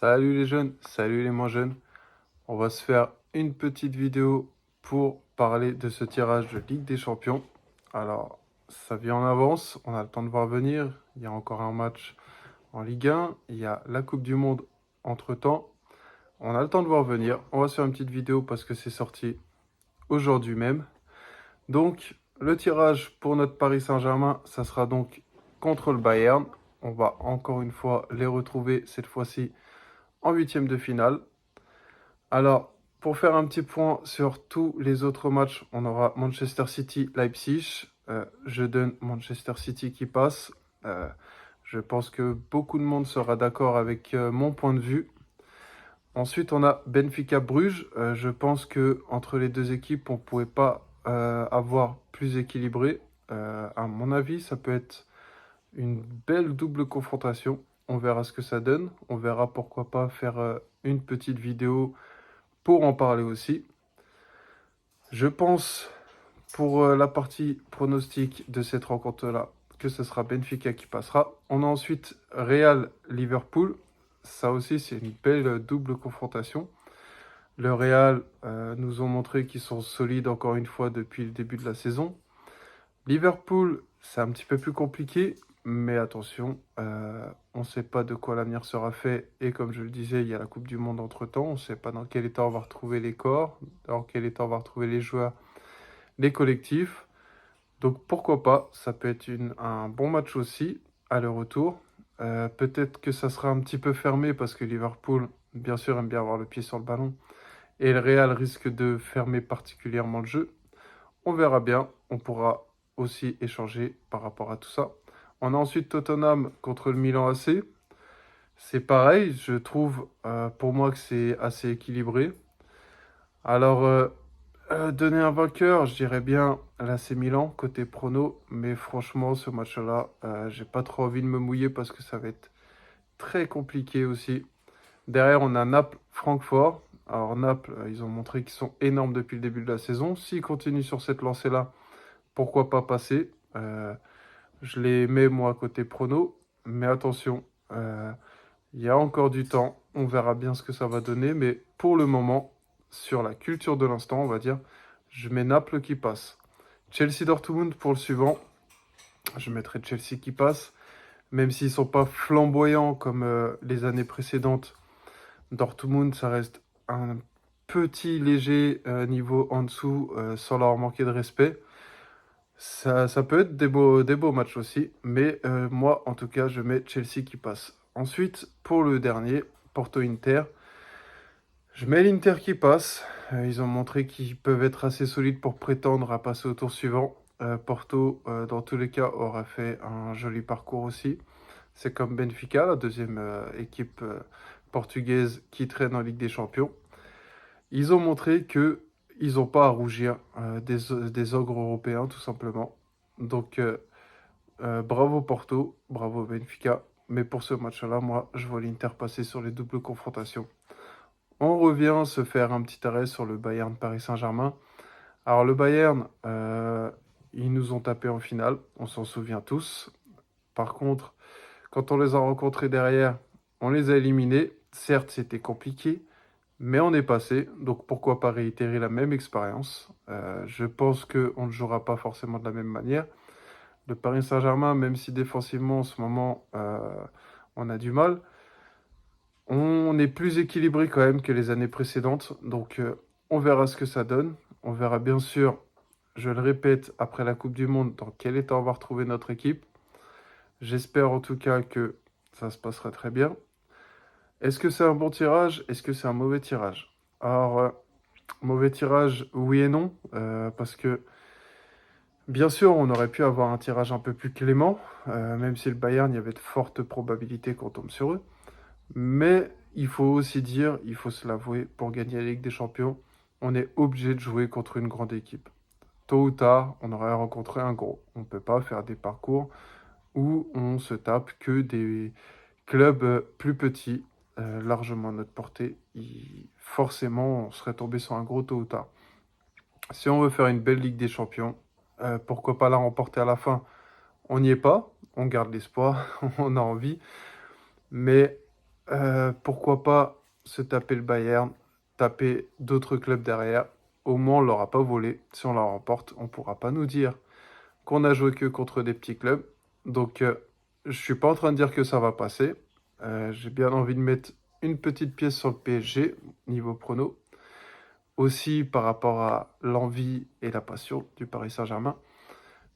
Salut les jeunes, salut les moins jeunes. On va se faire une petite vidéo pour parler de ce tirage de Ligue des Champions. Alors, ça vient en avance, on a le temps de voir venir. Il y a encore un match en Ligue 1, il y a la Coupe du Monde entre-temps. On a le temps de voir venir. On va se faire une petite vidéo parce que c'est sorti aujourd'hui même. Donc, le tirage pour notre Paris Saint-Germain, ça sera donc contre le Bayern. On va encore une fois les retrouver cette fois-ci en huitième de finale. Alors, pour faire un petit point sur tous les autres matchs, on aura Manchester City-Leipzig. Je donne Manchester City qui passe. Euh, je pense que beaucoup de monde sera d'accord avec mon point de vue. Ensuite, on a Benfica-Bruges. Je pense que entre les deux équipes, on ne pouvait pas avoir plus équilibré. À mon avis, ça peut être une belle double confrontation. On verra ce que ça donne. On verra pourquoi pas faire une petite vidéo pour en parler aussi. Je pense pour la partie pronostic de cette rencontre-là que ce sera Benfica qui passera. On a ensuite Real-Liverpool. Ça aussi, c'est une belle double confrontation. Le Real nous ont montré qu'ils sont solides encore une fois depuis le début de la saison. Liverpool, c'est un petit peu plus compliqué, mais attention, on ne sait pas de quoi l'avenir sera fait. Et comme je le disais, il y a la Coupe du Monde entre-temps. On ne sait pas dans quel état on va retrouver les corps, dans quel état on va retrouver les joueurs, les collectifs. Donc pourquoi pas, ça peut être un bon match aussi, à leur retour. Peut-être que ça sera un petit peu fermé parce que Liverpool, bien sûr, aime bien avoir le pied sur le ballon. Et le Real risque de fermer particulièrement le jeu. On verra bien, on pourra aussi échanger par rapport à tout ça. On a ensuite Tottenham contre le Milan AC. C'est pareil, je trouve pour moi que c'est assez équilibré. Alors, donner un vainqueur, je dirais bien l'AC Milan côté prono, mais franchement, ce match-là, j'ai pas trop envie de me mouiller parce que ça va être très compliqué aussi. Derrière, on a Naples-Francfort. Alors, Naples, ils ont montré qu'ils sont énormes depuis le début de la saison. S'ils continuent sur cette lancée-là, pourquoi pas passer? Je les mets moi côté prono, mais attention, il y a encore du temps. On verra bien ce que ça va donner, mais pour le moment, sur la culture de l'instant, on va dire, je mets Naples qui passe. Chelsea-Dortmund pour le suivant, je mettrai Chelsea qui passe, même s'ils sont pas flamboyants comme les années précédentes. Dortmund, ça reste un petit léger niveau en dessous, sans leur manquer de respect. Ça peut être des beaux matchs aussi, mais moi, en tout cas, je mets Chelsea qui passe. Ensuite, pour le dernier, Porto-Inter, je mets l'Inter qui passe. Ils ont montré qu'ils peuvent être assez solides pour prétendre à passer au tour suivant. Porto, dans tous les cas, aura fait un joli parcours aussi. C'est comme Benfica, la deuxième équipe portugaise qui traîne en Ligue des Champions. Ils ont montré que ils n'ont pas à rougir des ogres européens, tout simplement. Donc, bravo Porto, bravo Benfica. Mais pour ce match-là, moi, je vois l'Inter passer sur les doubles confrontations. On revient se faire un petit arrêt sur le Bayern Paris Saint-Germain. Alors, le Bayern, ils nous ont tapé en finale, on s'en souvient tous. Par contre, quand on les a rencontrés derrière, on les a éliminés. Certes, c'était compliqué, mais on est passé, donc pourquoi pas réitérer la même expérience. Je pense qu'on ne jouera pas forcément de la même manière. Le Paris Saint-Germain, même si défensivement en ce moment on a du mal, on est plus équilibré quand même que les années précédentes. Donc on verra ce que ça donne. On verra bien sûr, je le répète, après la Coupe du Monde, dans quel état on va retrouver notre équipe. J'espère en tout cas que ça se passera très bien. Est-ce que c'est un bon tirage? Est-ce que c'est un mauvais tirage? Alors, mauvais tirage, oui et non, parce que bien sûr, on aurait pu avoir un tirage un peu plus clément, même si le Bayern, il y avait de fortes probabilités qu'on tombe sur eux. Mais il faut aussi dire, il faut se l'avouer, pour gagner la Ligue des Champions, on est obligé de jouer contre une grande équipe. Tôt ou tard, on aurait rencontré un gros. On ne peut pas faire des parcours où on se tape que des clubs plus petits, largement à notre portée. Forcément, on serait tombé sur un gros tôt ou tard. Si on veut faire une belle Ligue des Champions, pourquoi pas la remporter à la fin? On n'y est pas, on garde l'espoir, on a envie, mais pourquoi pas se taper le Bayern, taper d'autres clubs derrière. Au moins, on ne l'aura pas volé. Si on la remporte, on ne pourra pas nous dire qu'on a joué que contre des petits clubs. Donc, je suis pas en train de dire que ça va passer. J'ai bien envie de mettre une petite pièce sur le PSG, niveau prono. Aussi par rapport à l'envie et la passion du Paris Saint-Germain.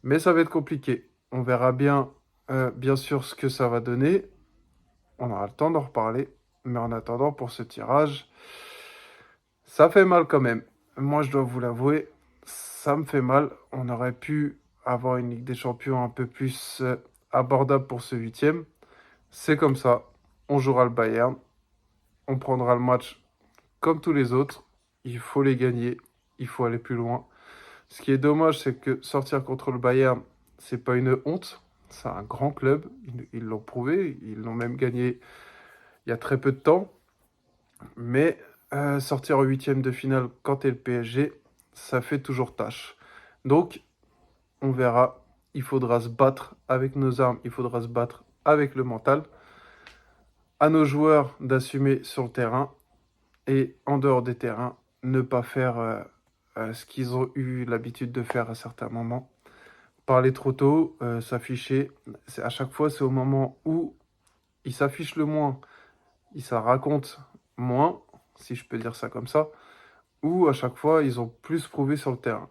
Mais ça va être compliqué. On verra bien sûr, ce que ça va donner. On aura le temps d'en reparler. Mais en attendant, pour ce tirage, ça fait mal quand même. Moi, je dois vous l'avouer, ça me fait mal. On aurait pu avoir une Ligue des Champions un peu plus abordable pour ce huitième. C'est comme ça. On jouera le Bayern. On prendra le match comme tous les autres. Il faut les gagner. Il faut aller plus loin. Ce qui est dommage, c'est que sortir contre le Bayern, c'est pas une honte. C'est un grand club. Ils l'ont prouvé. Ils l'ont même gagné il y a très peu de temps. Mais sortir en huitième de finale quand t'es le PSG, ça fait toujours tâche. Donc, on verra. Il faudra se battre avec nos armes. Il faudra se battre avec le mental. À nos joueurs d'assumer sur le terrain et en dehors des terrains, ne pas faire ce qu'ils ont eu l'habitude de faire à certains moments. Parler trop tôt, s'afficher. À chaque fois, c'est au moment où ils s'affichent le moins, ils s'en racontent moins, si je peux dire ça comme ça, ou à chaque fois, ils ont plus prouvé sur le terrain.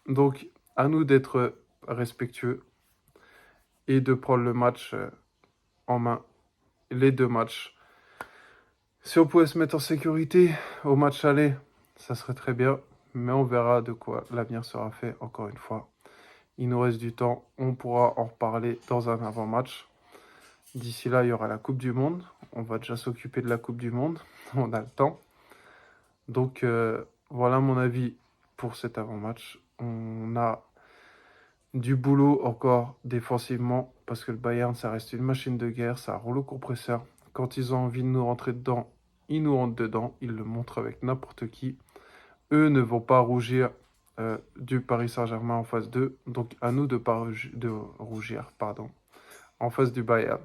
Donc, à nous d'être respectueux et de prendre le match en main, les deux matchs. Si on pouvait se mettre en sécurité au match aller, ça serait très bien, mais on verra de quoi l'avenir sera fait encore une fois. Il nous reste du temps, on pourra en reparler dans un avant-match. D'ici là, il y aura la Coupe du Monde. On va déjà s'occuper de la Coupe du Monde, on a le temps. Donc voilà mon avis pour cet avant-match. On a du boulot encore défensivement, parce que le Bayern, ça reste une machine de guerre, ça roule au compresseur. Quand ils ont envie de nous rentrer dedans, ils nous rentrent dedans. Ils le montrent avec n'importe qui. Eux ne vont pas rougir du Paris Saint-Germain en phase 2. Donc à nous de pas rougir, pardon, en face du Bayern.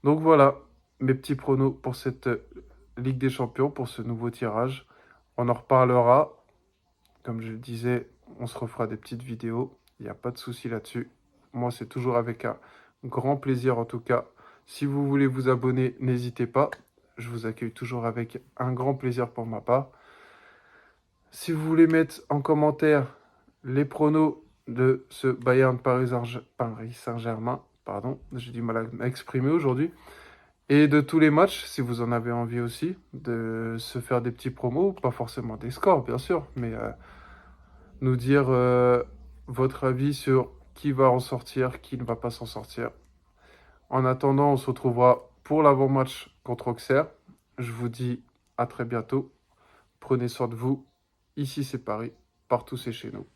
Donc voilà mes petits pronos pour cette Ligue des Champions, pour ce nouveau tirage. On en reparlera. Comme je le disais, on se refera des petites vidéos. Il n'y a pas de souci là-dessus. Moi, c'est toujours avec un grand plaisir en tout cas. Si vous voulez vous abonner, n'hésitez pas. Je vous accueille toujours avec un grand plaisir pour ma part. Si vous voulez mettre en commentaire les pronos de ce Bayern Paris Saint-Germain, pardon, j'ai du mal à m'exprimer aujourd'hui, et de tous les matchs, si vous en avez envie aussi, de se faire des petits promos, pas forcément des scores bien sûr, mais nous dire votre avis sur qui va en sortir, qui ne va pas s'en sortir. En attendant, on se retrouvera pour l'avant-match contre Auxerre. Je vous dis à très bientôt. Prenez soin de vous. Ici, c'est Paris. Partout, c'est chez nous.